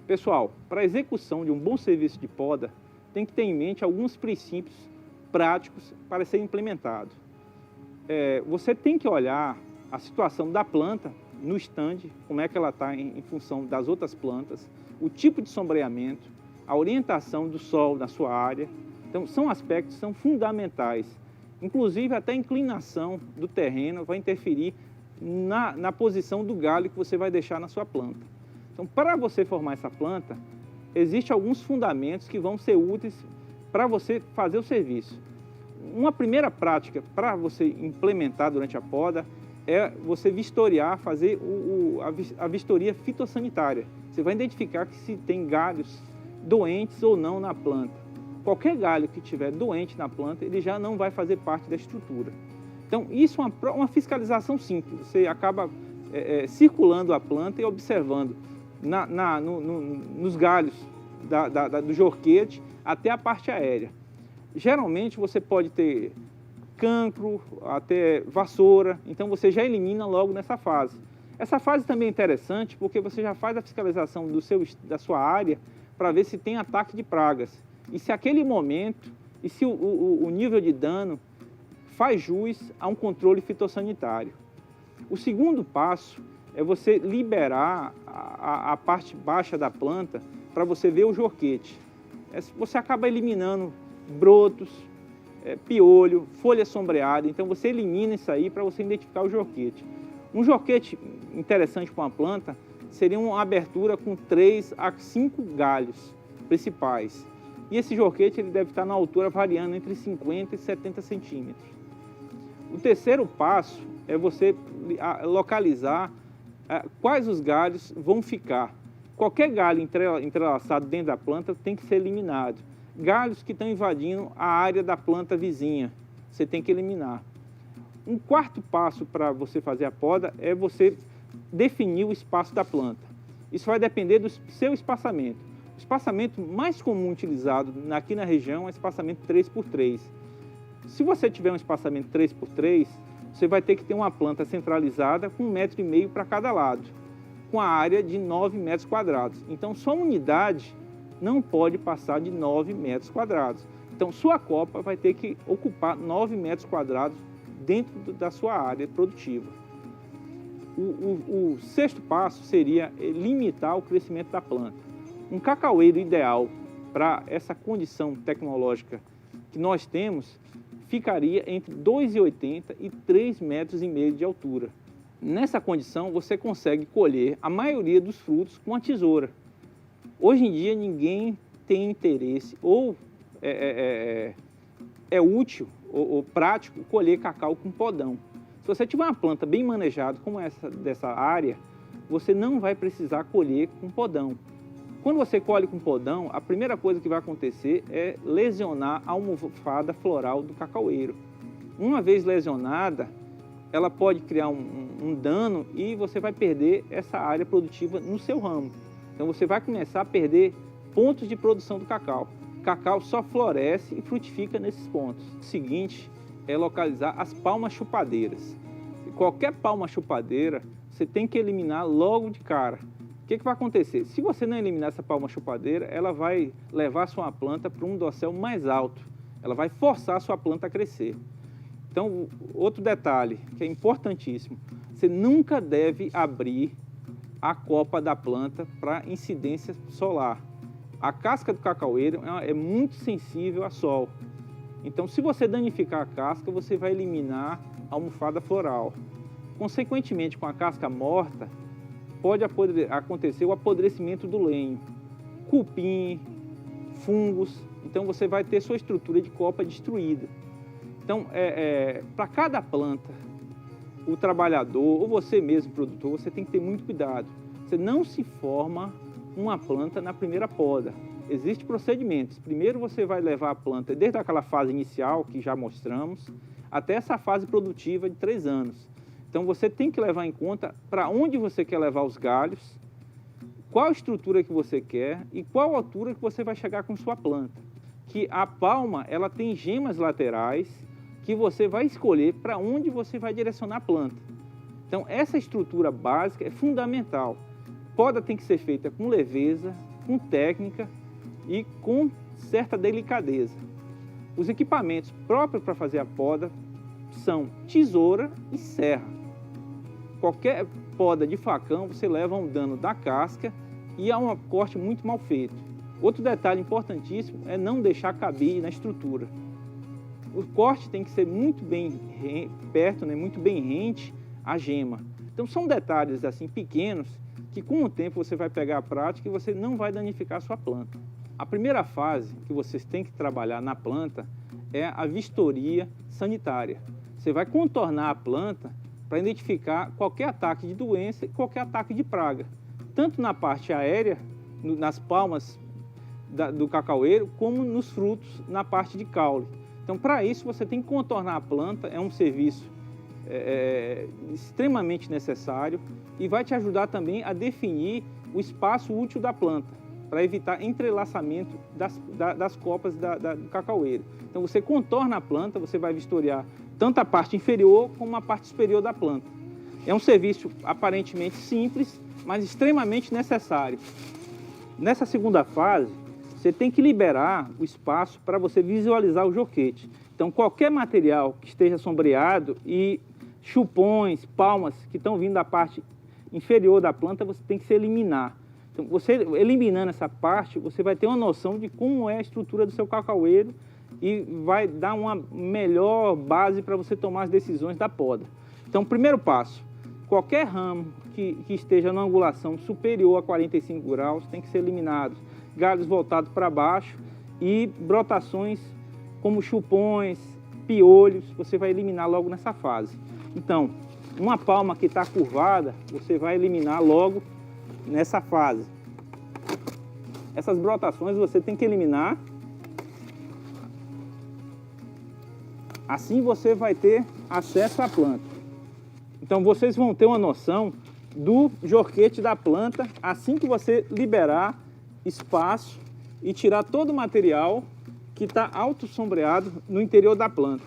Pessoal, para a execução de um bom serviço de poda, tem que ter em mente alguns princípios práticos para ser implementado. Você tem que olhar a situação da planta no estande, como é que ela está em função das outras plantas, o tipo de sombreamento, a orientação do sol na sua área. Então, são aspectos que são fundamentais. Inclusive, até a inclinação do terreno vai interferir na posição do galho que você vai deixar na sua planta. Então, para você formar essa planta, existem alguns fundamentos que vão ser úteis para você fazer o serviço. Uma primeira prática para você implementar durante a poda é você vistoriar, fazer a vistoria fitossanitária. Você vai identificar se tem galhos doentes ou não na planta. Qualquer galho que estiver doente na planta, ele já não vai fazer parte da estrutura. Então, isso é uma fiscalização simples. Você acaba circulando a planta e observando nos galhos do jorquete até a parte aérea. Geralmente, você pode ter cancro, até vassoura, então você já elimina logo nessa fase. Essa fase também é interessante porque você já faz a fiscalização da sua área para ver se tem ataque de pragas. E se aquele momento, e se o nível de dano faz jus a um controle fitossanitário. O segundo passo é você liberar a parte baixa da planta para você ver o jorquete. Você acaba eliminando brotos, piolho, folha sombreada, então você elimina isso aí para você identificar o jorquete. Um jorquete interessante para uma planta seria uma abertura com 3 a 5 galhos principais. E esse jorquete ele deve estar na altura variando entre 50 e 70 centímetros. O terceiro passo é você localizar quais os galhos vão ficar. Qualquer galho entrelaçado dentro da planta tem que ser eliminado. Galhos que estão invadindo a área da planta vizinha, você tem que eliminar. Um quarto passo para você fazer a poda é você definir o espaço da planta. Isso vai depender do seu espaçamento. O espaçamento mais comum utilizado aqui na região é o espaçamento 3x3. Se você tiver um espaçamento 3x3, você vai ter que ter uma planta centralizada com 1,5 m para cada lado, com a área de 9 metros quadrados. Então, sua unidade não pode passar de 9 metros quadrados. Então, sua copa vai ter que ocupar 9 metros quadrados dentro da sua área produtiva. O sexto passo seria limitar o crescimento da planta. Um cacaueiro ideal para essa condição tecnológica que nós temos ficaria entre 2,80 e 3,5 metros de altura. Nessa condição, você consegue colher a maioria dos frutos com a tesoura. Hoje em dia, ninguém tem interesse ou é útil ou prático colher cacau com podão. Se você tiver uma planta bem manejada como essa dessa área, você não vai precisar colher com podão. Quando você colhe com podão, a primeira coisa que vai acontecer é lesionar a almofada floral do cacaueiro. Uma vez lesionada, ela pode criar um dano e você vai perder essa área produtiva no seu ramo. Então você vai começar a perder pontos de produção do cacau. O cacau só floresce e frutifica nesses pontos. O seguinte é localizar as palmas chupadeiras. Qualquer palma chupadeira, você tem que eliminar logo de cara. O que vai acontecer? Se você não eliminar essa palma chupadeira, ela vai levar a sua planta para um dossel mais alto. Ela vai forçar a sua planta a crescer. Então, outro detalhe que é importantíssimo, você nunca deve abrir a copa da planta para incidência solar. A casca do cacaueiro é muito sensível a sol. Então, se você danificar a casca, você vai eliminar a almofada floral. Consequentemente, com a casca morta, pode acontecer o apodrecimento do lenho, cupim, fungos, então você vai ter sua estrutura de copa destruída. Então, para cada planta, o trabalhador ou você mesmo, produtor, você tem que ter muito cuidado. Você não se forma uma planta na primeira poda. Existem procedimentos. Primeiro você vai levar a planta desde aquela fase inicial, que já mostramos, até essa fase produtiva de 3 anos. Então você tem que levar em conta para onde você quer levar os galhos, qual a estrutura que você quer e qual a altura que você vai chegar com sua planta. Que a palma, ela tem gemas laterais que você vai escolher para onde você vai direcionar a planta. Então essa estrutura básica é fundamental. Poda tem que ser feita com leveza, com técnica e com certa delicadeza. Os equipamentos próprios para fazer a poda são tesoura e serra. Qualquer poda de facão, você leva um dano da casca e a um corte muito mal feito. Outro detalhe importantíssimo é não deixar cabide na estrutura. O corte tem que ser muito bem perto, muito bem rente à gema. Então são detalhes assim pequenos que com o tempo você vai pegar a prática e você não vai danificar a sua planta. A primeira fase que vocês têm que trabalhar na planta é a vistoria sanitária. Você vai contornar a planta para identificar qualquer ataque de doença e qualquer ataque de praga, tanto na parte aérea, nas palmas do cacaueiro, como nos frutos, na parte de caule. Então, para isso, você tem que contornar a planta, é um serviço extremamente necessário e vai te ajudar também a definir o espaço útil da planta, para evitar entrelaçamento das copas do cacaueiro. Então, você contorna a planta, você vai vistoriar tanto a parte inferior como a parte superior da planta. É um serviço aparentemente simples, mas extremamente necessário. Nessa segunda fase, você tem que liberar o espaço para você visualizar o jorquete. Então, qualquer material que esteja sombreado e chupões, palmas que estão vindo da parte inferior da planta, você tem que se eliminar. Então, você eliminando essa parte, você vai ter uma noção de como é a estrutura do seu cacaueiro e vai dar uma melhor base para você tomar as decisões da poda. Então, primeiro passo, qualquer ramo que esteja na angulação superior a 45 graus tem que ser eliminado. Galhos voltados para baixo e brotações como chupões, piolhos, você vai eliminar logo nessa fase. Então, uma palma que está curvada, você vai eliminar logo nessa fase. Essas brotações você tem que eliminar. Assim você vai ter acesso à planta. Então vocês vão ter uma noção do jorquete da planta assim que você liberar espaço e tirar todo o material que está autossombreado no interior da planta.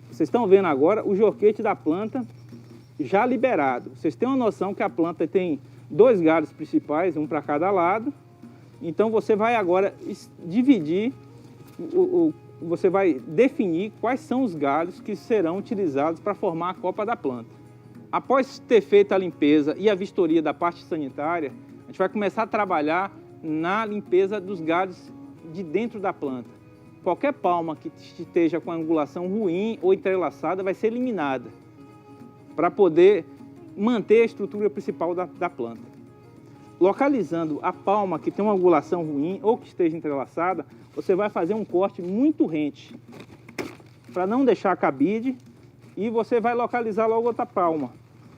Vocês estão vendo agora o jorquete da planta já liberado. Vocês têm uma noção que a planta tem 2 galhos principais, um para cada lado. Então você vai agora dividir, você vai definir quais são os galhos que serão utilizados para formar a copa da planta. Após ter feito a limpeza e a vistoria da parte sanitária, a gente vai começar a trabalhar na limpeza dos galhos de dentro da planta. Qualquer palma que esteja com a angulação ruim ou entrelaçada vai ser eliminada para poder manter a estrutura principal da planta. Localizando a palma que tem uma angulação ruim ou que esteja entrelaçada, você vai fazer um corte muito rente para não deixar cabide e você vai localizar logo outra palma.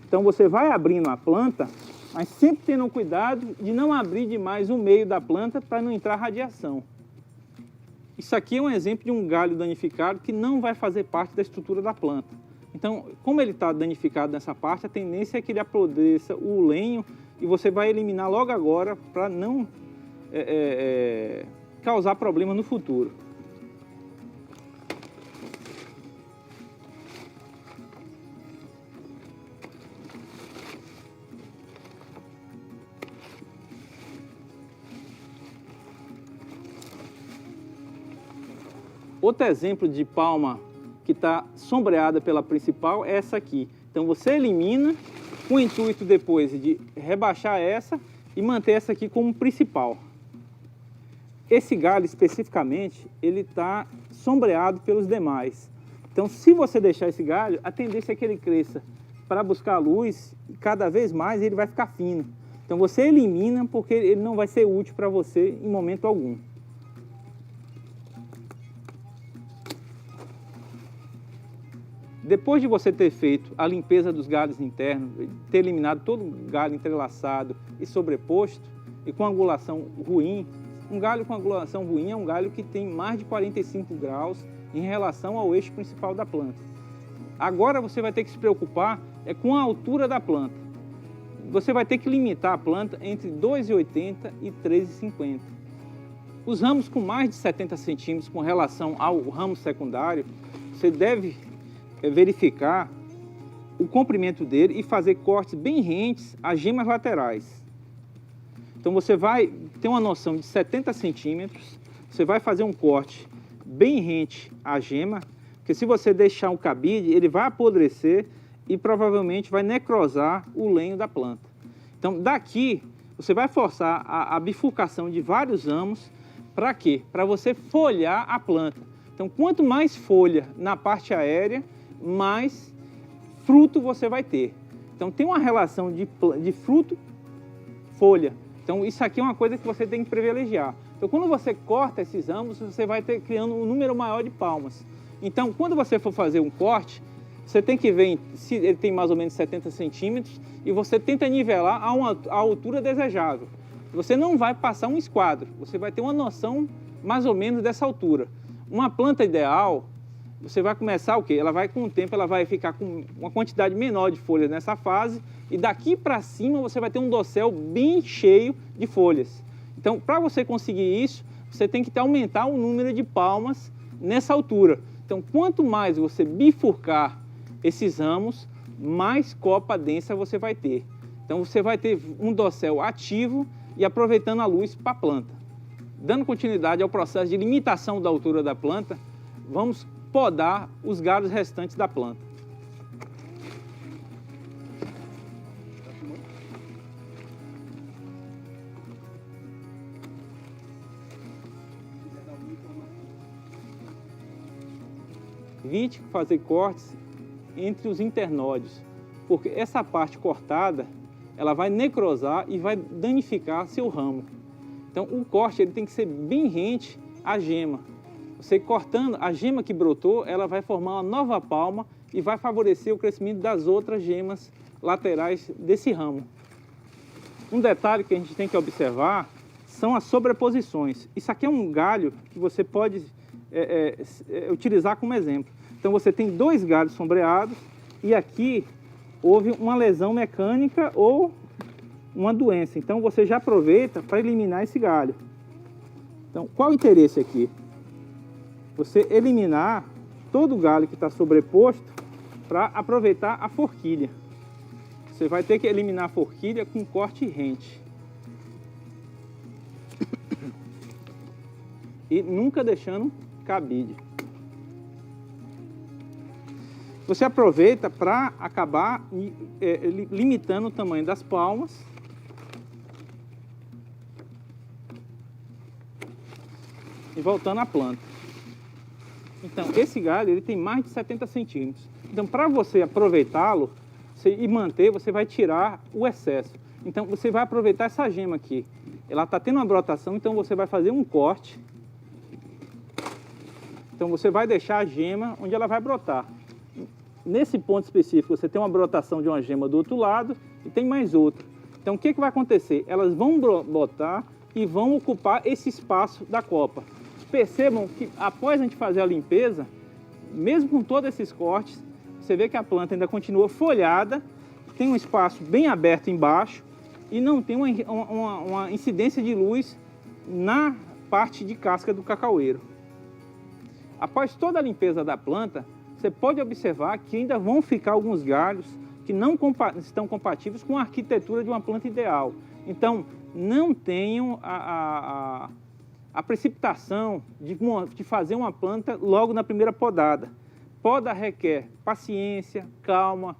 Então você vai abrindo a planta, mas sempre tendo cuidado de não abrir demais o meio da planta para não entrar radiação. Isso aqui é um exemplo de um galho danificado que não vai fazer parte da estrutura da planta. Então, como ele está danificado nessa parte, a tendência é que ele apodreça o lenho e você vai eliminar logo agora para não causar problema no futuro. Outro exemplo de palma que está sombreada pela principal é essa aqui. Então você elimina com o intuito depois de rebaixar essa e manter essa aqui como principal. Esse galho especificamente, ele está sombreado pelos demais. Então se você deixar esse galho, a tendência é que ele cresça para buscar luz e cada vez mais ele vai ficar fino. Então você elimina porque ele não vai ser útil para você em momento algum. Depois de você ter feito a limpeza dos galhos internos, ter eliminado todo o galho entrelaçado e sobreposto, e com angulação ruim, um galho com angulação ruim é um galho que tem mais de 45 graus em relação ao eixo principal da planta. Agora você vai ter que se preocupar com a altura da planta. Você vai ter que limitar a planta entre 2,80 e 3,50. Os ramos com mais de 70 centímetros com relação ao ramo secundário, você deve verificar o comprimento dele e fazer cortes bem rentes às gemas laterais. Então você vai ter uma noção de 70 centímetros, você vai fazer um corte bem rente à gema, porque se você deixar o cabide, ele vai apodrecer e provavelmente vai necrosar o lenho da planta. Então, daqui, você vai forçar a bifurcação de vários ramos. Para quê? Para você folhar a planta. Então, quanto mais folha na parte aérea, mais fruto você vai ter. Então, tem uma relação de fruto-folha. Então, isso aqui é uma coisa que você tem que privilegiar. Então, quando você corta esses ramos, você vai ter criando um número maior de palmas. Então, quando você for fazer um corte, você tem que ver se ele tem mais ou menos 70 centímetros e você tenta nivelar a altura desejável. Você não vai passar um esquadro, você vai ter uma noção mais ou menos dessa altura. Uma planta ideal, você vai começar o quê? Ela vai, com o tempo, ela vai ficar com uma quantidade menor de folhas nessa fase e daqui para cima você vai ter um dossel bem cheio de folhas. Então, para você conseguir isso, você tem que aumentar o número de palmas nessa altura. Então, quanto mais você bifurcar esses ramos, mais copa densa você vai ter. Então, você vai ter um dossel ativo e aproveitando a luz para a planta. Dando continuidade ao processo de limitação da altura da planta, vamos podar os galhos restantes da planta. Evite fazer cortes entre os internódios, porque essa parte cortada, ela vai necrosar e vai danificar seu ramo. Então, o corte ele tem que ser bem rente à gema. Você cortando, a gema que brotou, ela vai formar uma nova palma e vai favorecer o crescimento das outras gemas laterais desse ramo. Um detalhe que a gente tem que observar são as sobreposições. Isso aqui é um galho que você pode utilizar como exemplo. Então, você tem dois galhos sombreados e aqui houve uma lesão mecânica ou uma doença. Então, você já aproveita para eliminar esse galho. Então, qual o interesse aqui? Você eliminar todo o galho que está sobreposto para aproveitar a forquilha. Você vai ter que eliminar a forquilha com corte rente. E nunca deixando cabide. Você aproveita para acabar limitando o tamanho das palmas. E voltando à planta. Então, esse galho ele tem mais de 70 centímetros. Então, para você aproveitá-lo e manter, você vai tirar o excesso. Então, você vai aproveitar essa gema aqui. Ela está tendo uma brotação, então você vai fazer um corte. Então, você vai deixar a gema onde ela vai brotar. Nesse ponto específico, você tem uma brotação de uma gema do outro lado e tem mais outra. Então, o que vai acontecer? Elas vão brotar e vão ocupar esse espaço da copa. Percebam que após a gente fazer a limpeza, mesmo com todos esses cortes, você vê que a planta ainda continua folhada, tem um espaço bem aberto embaixo e não tem uma incidência de luz na parte de casca do cacaueiro. Após toda a limpeza da planta, você pode observar que ainda vão ficar alguns galhos que não estão compatíveis com a arquitetura de uma planta ideal. Então, não tenham a precipitação de fazer uma planta logo na primeira podada. Poda requer paciência, calma,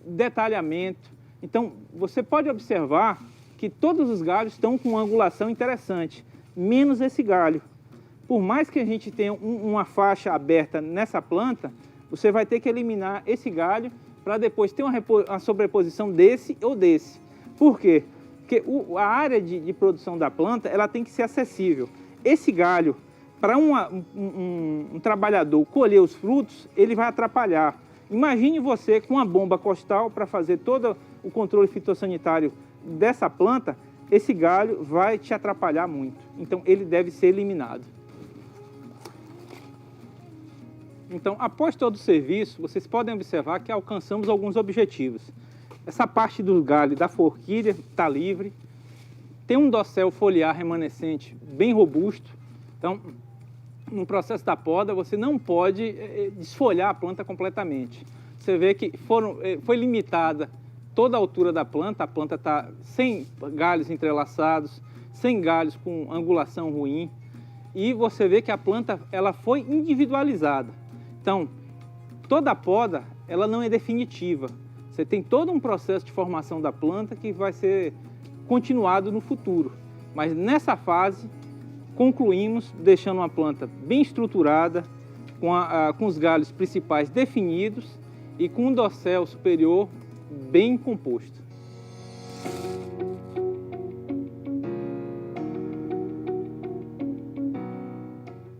detalhamento. Então, você pode observar que todos os galhos estão com uma angulação interessante, menos esse galho. Por mais que a gente tenha uma faixa aberta nessa planta, você vai ter que eliminar esse galho para depois ter uma sobreposição desse ou desse. Por quê? Porque a área de produção da planta ela tem que ser acessível. Esse galho, para um trabalhador colher os frutos, ele vai atrapalhar. Imagine você com uma bomba costal para fazer todo o controle fitossanitário dessa planta, esse galho vai te atrapalhar muito. Então, ele deve ser eliminado. Então, após todo o serviço, vocês podem observar que alcançamos alguns objetivos. Essa parte do galho da forquilha está livre, tem um dossel foliar remanescente bem robusto. Então, no processo da poda, você não pode desfolhar a planta completamente. Você vê que foi limitada toda a altura da planta, a planta está sem galhos entrelaçados. sem galhos com angulação ruim, e você vê que a planta ela foi individualizada. Então, toda poda ela não é definitiva. Você tem todo um processo de formação da planta que vai ser continuado no futuro. Mas nessa fase, concluímos deixando uma planta bem estruturada, com os galhos principais definidos e com um dossel superior bem composto.